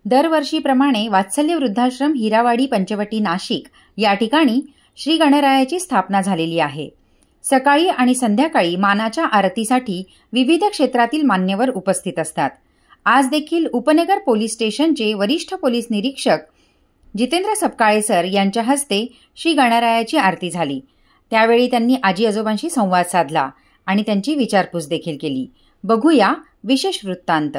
दरवर्षीप्रमाणे वात्सल्य वृद्धाश्रम हिरावाडी पंचवटी नाशिक या ठिकाणी श्री गणरायाची स्थापना झालेली आहे। सकाळी आणि संध्याकाळी मानाच्या आरतीसाठी विविध क्षेत्रातील मान्यवर उपस्थित असतात। आज देखील उपनगर पोलीस स्टेशनचे वरिष्ठ पोलीस निरीक्षक जितेंद्र सपकाळे सर यांच्या हस्ते श्री गणरायाची आरती झाली। त्यावेळी त्यांनी आजी आजोबांशी संवाद साधला आणि त्यांची विचारपूस देखील केली। बघूया विशेष वृत्तांत।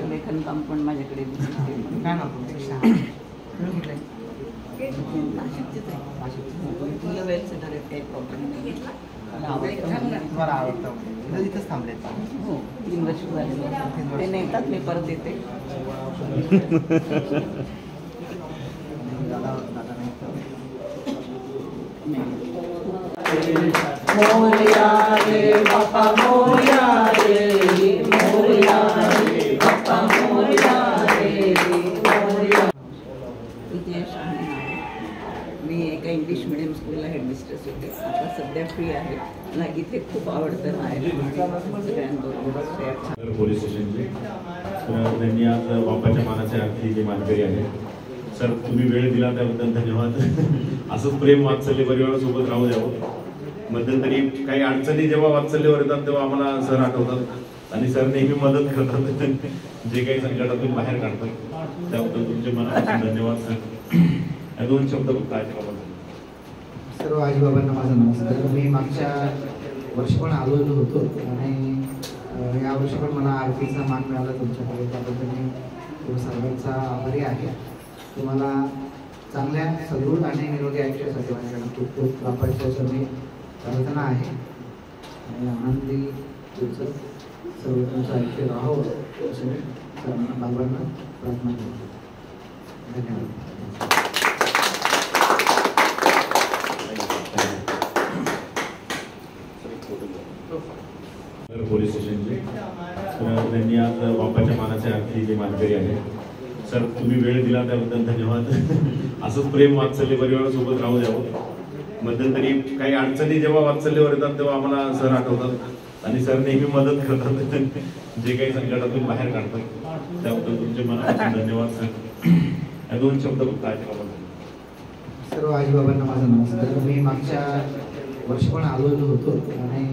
लेखन काम पण माझ्याकडे तुम्हाला आवडतं इथंच थांबले? हो, 3 वर्ष झाले ते नेतात, मी परत येते। मोरया रे बापा मोरया रे, मोरया रे बापा मोरया रे, मोरया। मी एका इंग्लिश मीडियम स्कूलला हेडमिस्ट्रेस होते। आता सध्या फ्री आहे। मला इथे खूप आवडतं आहे। पोलीस स्टेशनचे त्यांनी आज बापाच्या मानाच्या आरतीचे मानकरी आहे। सर, तुम्ही वेळ दिला त्याबद्दल धन्यवाद। असंच प्रेम वात्सल्य परिवारासोबत राहू द्यावं। मध्यंतरी काही अडचणी जेव्हा वात्सल्यवर येतात तेव्हा आम्हाला सर आठवतात आणि सर नेहमी मदत करतात, जे काही संकटातून बाहेर काढतात। त्याबद्दल तुमचे मनापासून धन्यवाद सर। या 2 शब्द फक्त सर्व आजीबाबांना माझा नमस्कार। मी मागच्या वर्षी पण आलेलो होतो आणि या वर्षी पण मला आरतीचा मान मिळाला तुमच्याकडे, त्याबद्दल मी सर्वांचा आभारी आहे। तुम्हाला चांगल्या सदृढ आणि निरोगी आयुष्यासाठी माझ्याकडे खूप खूप बापाची मी प्रार्थना आहे आणि आनंदी तुमचं सर्व तुमचं आयुष्य राहावं असं मी सर्वांना बाबांना प्रार्थना करतो। धन्यवाद। पोलीस स्टेशनचे त्यांनी आज बापाच्या मानाच्या आरतीचे मानकरी आहे। सर, तुम्ही वेळ दिला त्याबद्दल धन्यवाद। असंच प्रेम वात्सल्य परिवारासोबत राहू द्यावं। मध्यंतरी काही अडचणी जेव्हा वात्सल्यवर येतात तेव्हा आम्हाला सर आठवतात आणि सर नेहमी मदत करतात, जे काही संकटातून बाहेर काढतात। त्याबद्दल तुमचे मनापासून धन्यवाद सर। या 2 शब्द फक्त सर्व आजीबाबांना माझा नमस्कार। मी मागच्या वर्षी पण आलेलो होतो आणि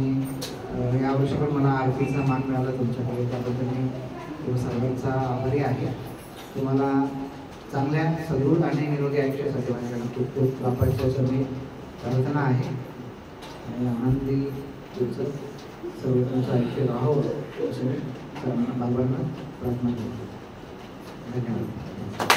या वर्षी पण मला आरतीचा मान मिळाला तुमच्याकडे, त्याबद्दल मी सर्वांचा आभारी आहे। तुम्हाला चांगल्या सदृढ आणि निरोगी आयुष्यासाठी माझ्याकडे खूप खूप बापाची मी प्रार्थना आहे आणि आनंदी तुमचं सर्व तुमचं आयुष्य राहावं असं मी सर्वांना बाबांना प्रार्थना करतो। धन्यवाद।